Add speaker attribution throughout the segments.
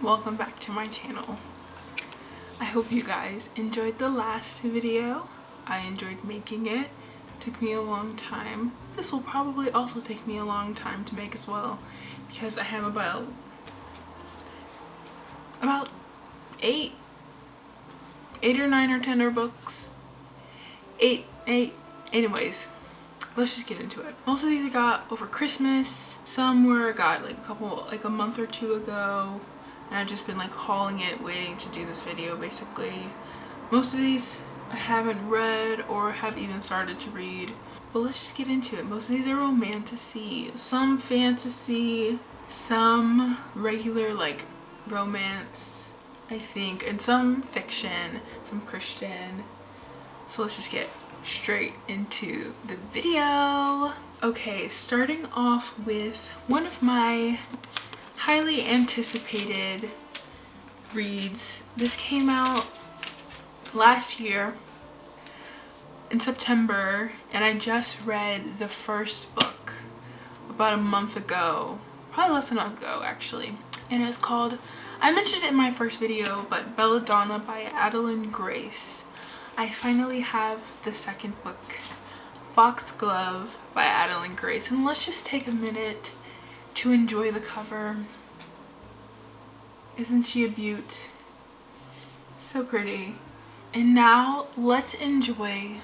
Speaker 1: welcome back to my channel. I hope you guys enjoyed the last video. I enjoyed making it. Took me a long time. This will probably also take me a long time to make as well, because I have about 8 or 9 or 10 books. 8. Anyways, let's just get into it. Most of these I got over Christmas. Some were I got like a month or two ago, and I've just been like hauling it, waiting to do this video basically. Most of these I haven't read or have even started to read, but let's just get into it. Most of these are romantasy, some fantasy, some regular like romance, I think, and some fiction, some Christian. So let's just get straight into the video. Okay, starting off with one of my highly anticipated reads. This came out last year in September, and I just read the first book about a month ago, probably less than a month ago actually, and it's called, I mentioned it in my first video, but Belladonna by Adeline Grace. I finally have the second book, Foxglove by Adeline Grace, and let's just take a minute to enjoy the cover. Isn't she a beaut? So pretty. And now let's enjoy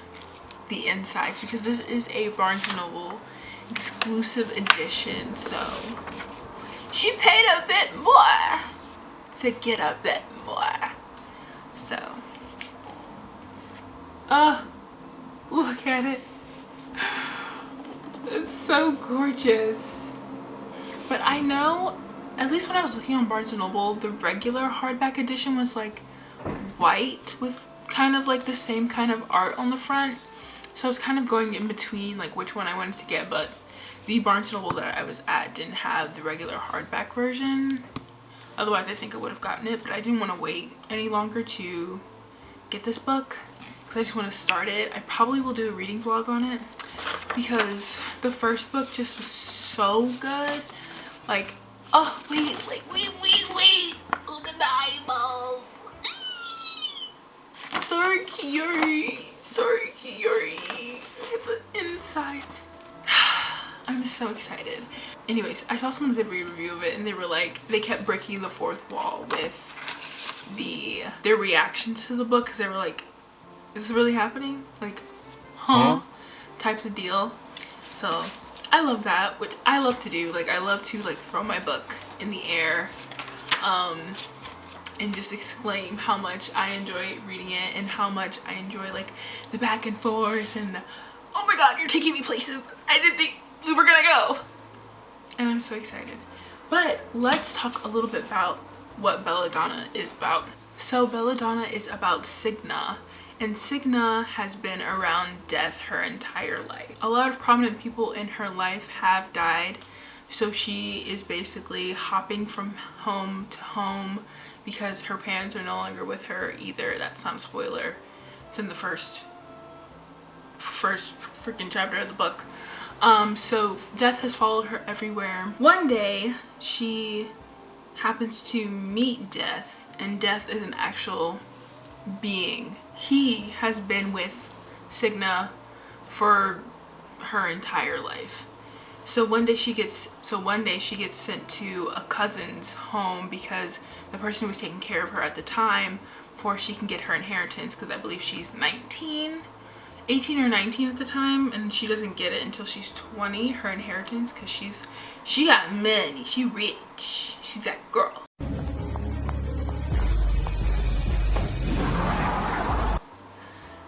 Speaker 1: the insides, because this is a Barnes & Noble exclusive edition, so she paid a bit more to get a bit more. So look at it. It's so gorgeous. But I know, at least when I was looking on Barnes & Noble, the regular hardback edition was like white with kind of like the same kind of art on the front. So I was kind of going in between like which one I wanted to get, but the Barnes & Noble that I was at didn't have the regular hardback version. Otherwise I think I would have gotten it, but I didn't want to wait any longer to get this book because I just want to start it. I probably will do a reading vlog on it because the first book just was so good. Like, oh wait, look at the eyeballs. Sorry, Kiori. Look at the insides. I'm so excited. Anyways, I saw someone's good review of it, and they were like, they kept breaking the fourth wall with their reactions to the book, because they were like, is this really happening? Like, huh? Types of deal. So I love that, which I love to do. Like, I love to like throw my book in the air and just exclaim how much I enjoy reading it and how much I enjoy like the back and forth and the, oh my god, you're taking me places I didn't think we were gonna go. And I'm so excited. But let's talk a little bit about what Belladonna is about. So Belladonna is about Signa, and Signa has been around death her entire life. A lot of prominent people in her life have died, so she is basically hopping from home to home because her parents are no longer with her either. That's not a spoiler. It's in the first freaking chapter of the book. So death has followed her everywhere. One day she happens to meet Death, and Death is an actual being. He has been with Signa for her entire life. So one day she gets sent to a cousin's home because the person who was taking care of her at the time, before she can get her inheritance, because I believe she's 18 or 19 at the time, and she doesn't get it until she's 20, her inheritance, because she got money, she rich, she's that girl.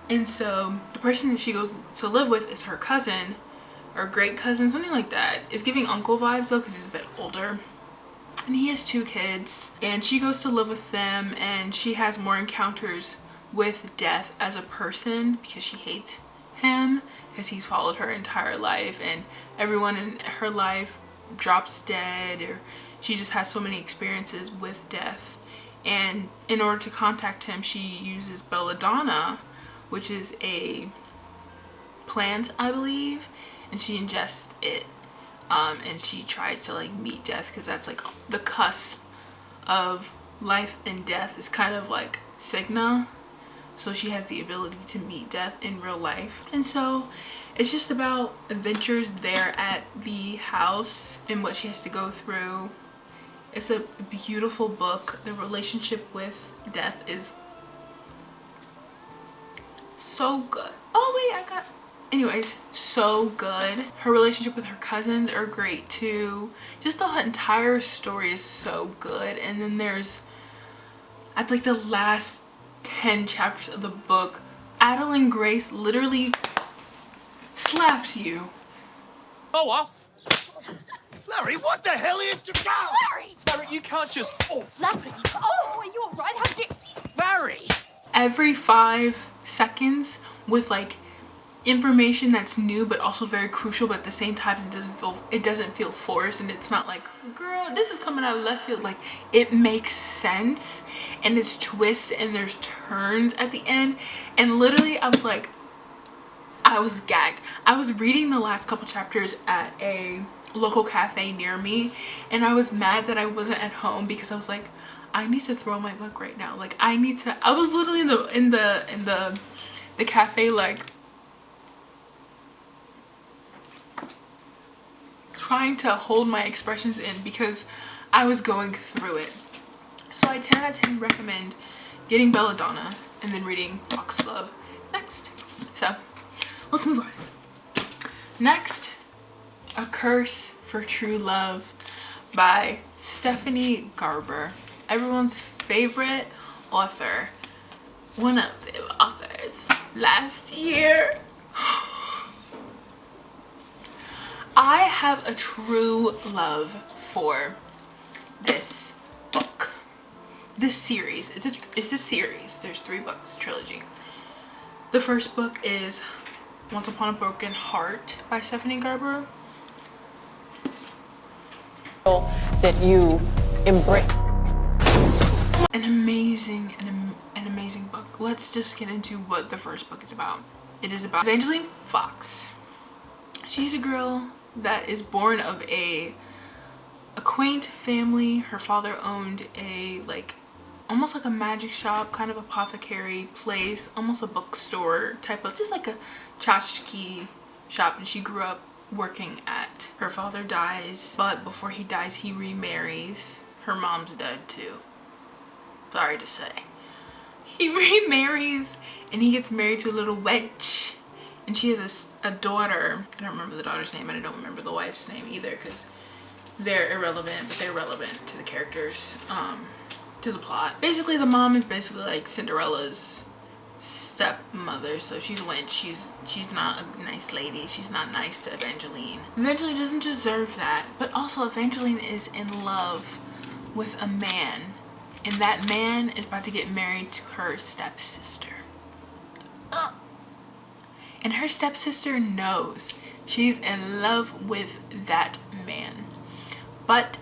Speaker 1: And so the person that she goes to live with is her cousin, or great cousin, something like that. It's giving uncle vibes though, because he's a bit older. And he has 2 kids, and she goes to live with them, and she has more encounters with Death as a person because she hates him, because he's followed her entire life, and everyone in her life drops dead, or she just has so many experiences with Death. And in order to contact him, she uses Belladonna, which is a plant, I believe, and she ingests it, and she tries to like meet Death, because that's like the cusp of life and death is kind of like Cigna. So she has the ability to meet death in real life. And so it's just about adventures there at the house and what she has to go through. It's a beautiful book. The relationship with death is so good. Oh wait, anyways, so good. Her relationship with her cousins are great too. Just the entire story is so good. And then there's, at like the last 10 chapters of the book, Adeline Grace literally slaps you.
Speaker 2: Oh well. Larry, what the hell are you doing?
Speaker 3: Larry!
Speaker 2: Larry, you can't just... Oh,
Speaker 3: Larry! Oh, are you alright? How did...
Speaker 2: Larry!
Speaker 1: Every 5 seconds with like information that's new but also very crucial, but at the same time it doesn't feel forced, and it's not like, girl, this is coming out of left field. Like, it makes sense, and it's twists and there's turns at the end. And literally I was like, I was gagged. I was reading the last couple chapters at a local cafe near me, and I was mad that I wasn't at home because I was like, I need to throw my book right now. Like, I was literally in the cafe, like trying to hold my expressions in because I was going through it. So I 10 out of 10 recommend getting Belladonna and then reading Foxglove next. So let's move on. Next, A Curse for True Love by Stephanie Garber. Everyone's favorite author. One of the authors last year. I have a true love for this book. This series. It's a series. There's 3 books, trilogy. The first book is Once Upon a Broken Heart by Stephanie Garber.
Speaker 4: That you embrace.
Speaker 1: An amazing book. Let's just get into what the first book is about. It is about Evangeline Fox. She's a girl that is born of a quaint family. Her father owned a almost like a magic shop, kind of apothecary place, almost a bookstore type of, just like a tchotchke shop, and she grew up working at. Her father dies, but before he dies he remarries. Her mom's dead too, sorry to say. He remarries and he gets married to a little wench, and she has a daughter. I don't remember the daughter's name, and I don't remember the wife's name either because they're irrelevant, but they're relevant to the characters, to the plot. Basically the mom is basically like Cinderella's stepmother, so she's a wench. She's not a nice lady. She's not nice to Evangeline. Evangeline doesn't deserve that, but also Evangeline is in love with a man, and that man is about to get married to her stepsister. And her stepsister knows she's in love with that man, but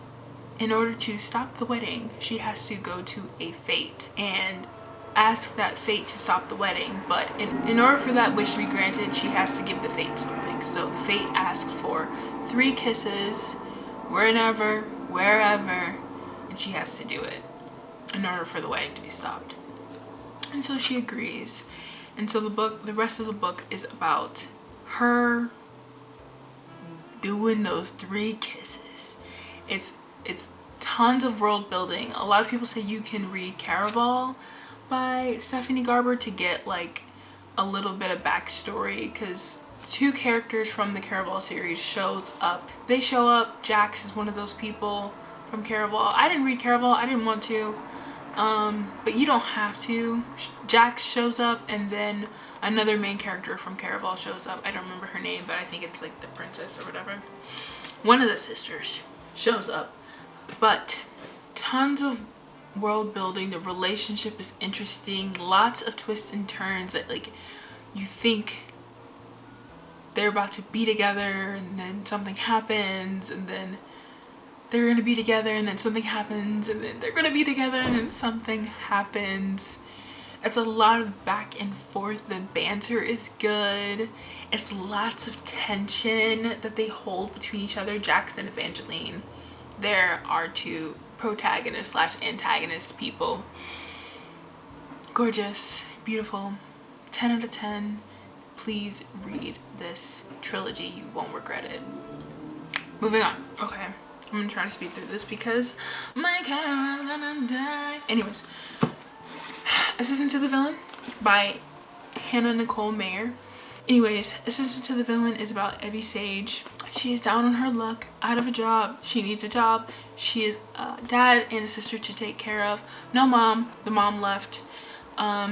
Speaker 1: in order to stop the wedding she has to go to a fate and ask that fate to stop the wedding. But in order for that wish to be granted, she has to give the fate something. So the fate asks for 3 kisses wherever, and she has to do it in order for the wedding to be stopped. And so she agrees. And so the rest of the book is about her doing those 3 kisses. It's tons of world building. A lot of people say you can read Caraval by Stephanie Garber to get like a little bit of backstory, because 2 characters from the Caraval series shows up. They show up. Jax is one of those people from Caraval. I didn't read Caraval. I didn't want to. But you don't have to. Jax shows up, and then another main character from Caraval shows up. I don't remember her name, but I think it's like the princess or whatever. One of the sisters shows up. But tons of world building. The relationship is interesting. Lots of twists and turns that like you think they're about to be together, and then something happens, and then they're gonna be together, and then something happens, and then they're gonna be together, and then something happens. It's a lot of back and forth. The banter is good. It's lots of tension that they hold between each other. Jax and Evangeline, there are 2 protagonist slash antagonist people. Gorgeous, beautiful, 10 out of 10. Please read this trilogy, you won't regret it. Moving on. Okay, I'm gonna try to speed through this because my cat's gonna die. Anyways, Assistant to the Villain by Hannah Nicole Mayer. Anyways, Assistant to the Villain is about Evie Sage. She is down on her luck, out of a job. She needs a job. She is a dad and a sister to take care of. No mom. The mom left.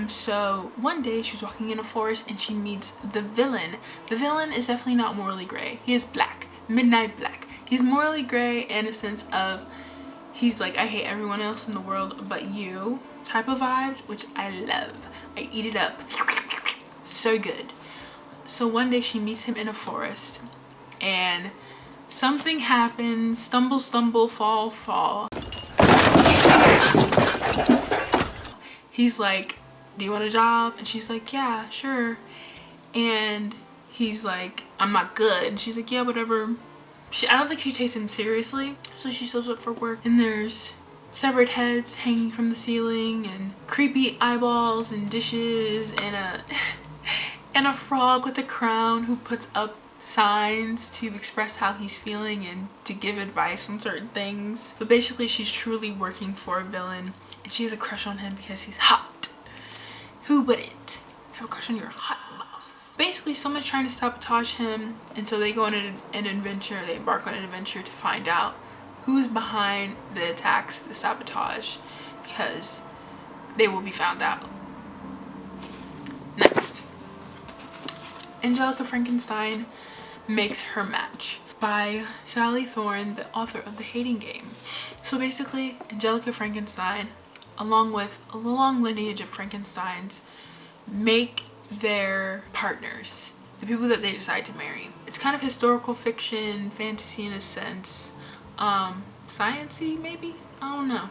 Speaker 1: So one day she was walking in a forest and she meets the villain. The villain is definitely not morally gray. He is black. Midnight black. He's morally gray in a sense of he's like, I hate everyone else in the world but you type of vibe, which I love. I eat it up. So good. So one day she meets him in a forest and something happens. Stumble, stumble, fall, fall. He's like, do you want a job? And she's like, yeah, sure. And he's like, I'm not good. And she's like, yeah, whatever. I don't think she takes him seriously. So she shows up for work and there's severed heads hanging from the ceiling and creepy eyeballs and dishes and a frog with a crown who puts up signs to express how he's feeling and to give advice on certain things. But basically she's truly working for a villain and she has a crush on him because he's hot. Who wouldn't have a crush on your hot boss? Basically someone's trying to sabotage him and so they go on an adventure, they embark on an adventure to find out who's behind the attacks, the sabotage, because they will be found out. Next, Angelica Frankenstein Makes Her Match by Sally Thorne, the author of The Hating Game. So basically, Angelica Frankenstein, along with a long lineage of Frankensteins, make their partners, the people that they decide to marry. It's kind of historical fiction, fantasy in a sense, science-y maybe? I don't know.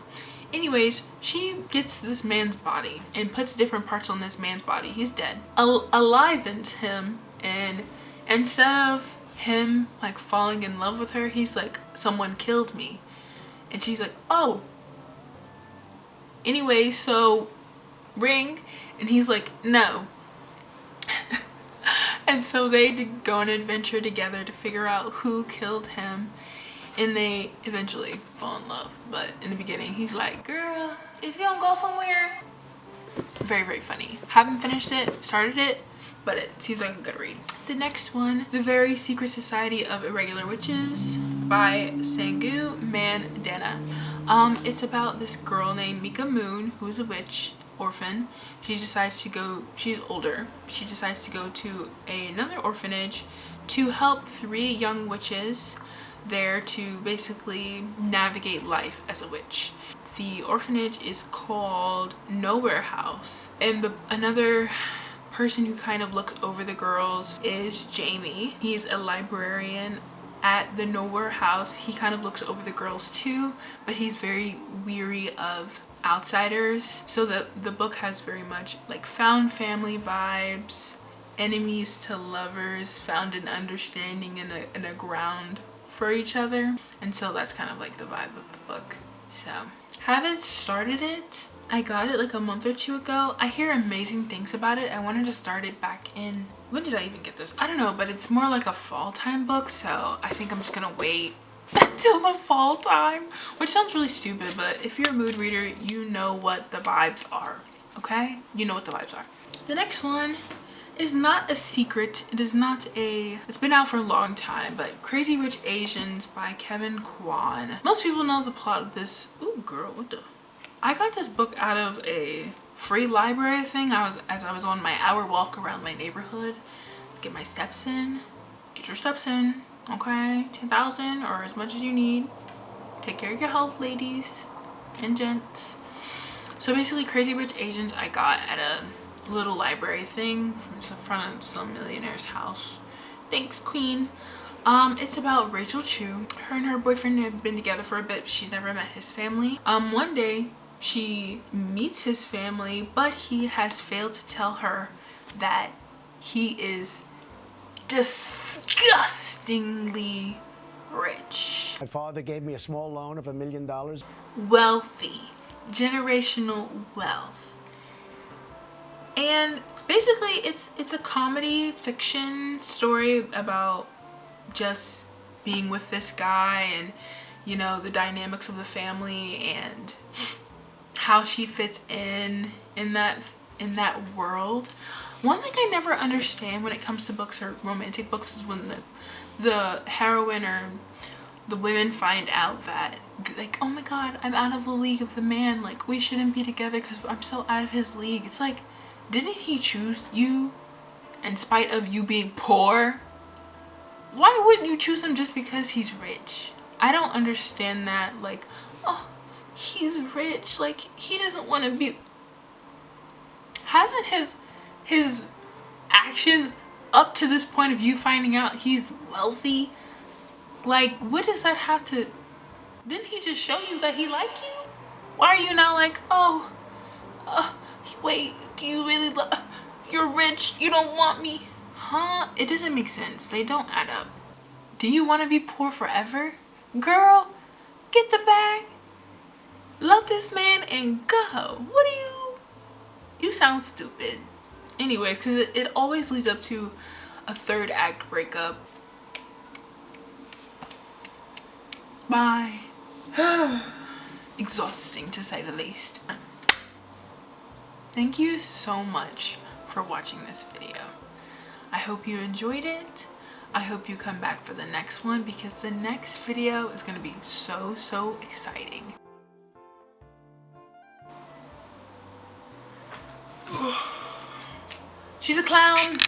Speaker 1: Anyways, she gets this man's body and puts different parts on this man's body. He's dead. Alivens him, and instead of him like falling in love with her, he's like, someone killed me. And she's like, oh. Anyway, so ring. And he's like, no. And so they go on an adventure together to figure out who killed him. And they eventually fall in love. But in the beginning, he's like, girl, if you don't go somewhere. Very, very funny. Haven't finished it, started it, but it seems like a good read. The next one, The Very Secret Society of Irregular Witches by Sangu Mandana. It's about this girl named Mika Moon, who is a witch, orphan. She decides to go, she's older, she decides to go to another orphanage to help 3 young witches there to basically navigate life as a witch. The orphanage is called Nowhere House, and another person who kind of looks over the girls is Jamie. He's a librarian at the Nowhere House. He kind of looks over the girls too, but he's very weary of outsiders. So the book has very much like found family vibes, enemies to lovers, found an understanding and a ground for each other. And so that's kind of like the vibe of the book. So haven't started it. I got it like a month or 2 ago. I hear amazing things about it. I wanted to start it back in, when did I even get this? I don't know, but it's more like a fall time book, so I think I'm just gonna wait until the fall time, which sounds really stupid, but if you're a mood reader, you know what the vibes are, okay? You know what the vibes are. The next one is not a secret. It is not a, it's been out for a long time, but Crazy Rich Asians by Kevin Kwan. Most people know the plot of this. Ooh, girl, what the? I got this book out of a free library thing. As I was on my hour walk around my neighborhood to get my steps in. Get your steps in, okay? 10,000 or as much as you need. Take care of your health, ladies and gents. So basically, Crazy Rich Asians I got at a little library thing from in front of some millionaire's house. Thanks, queen. It's about Rachel Chu. Her and her boyfriend have been together for a bit. She's never met his family. One day she meets his family, but he has failed to tell her that he is disgustingly rich.
Speaker 5: My father gave me a small loan of $1 million.
Speaker 1: Wealthy. Generational wealth. And basically it's a comedy fiction story about just being with this guy and, you know, the dynamics of the family and how she fits in that world. One thing I never understand when it comes to books or romantic books is when the heroine or the women find out that, like, oh my god, I'm out of the league of the man, like, we shouldn't be together because I'm so out of his league. It's like, didn't he choose you in spite of you being poor? Why wouldn't you choose him just because he's rich? I don't understand that. Like, oh, he's rich, like, he doesn't want to be... Hasn't his actions up to this point of you finding out he's wealthy, like, what does that have to... Didn't he just show you that he liked you? Why are you now like, oh, wait, do you really you're rich, you don't want me? Huh? It doesn't make sense. They don't add up. Do you want to be poor forever? Girl, get the bag, love this man, and go. What do you sound stupid. Anyway, because it always leads up to a third act breakup. Bye. Exhausting, to say the least. Thank you so much for watching this video. I hope you enjoyed it. I hope you come back for the next one, because the next video is going to be so exciting. She's a clown.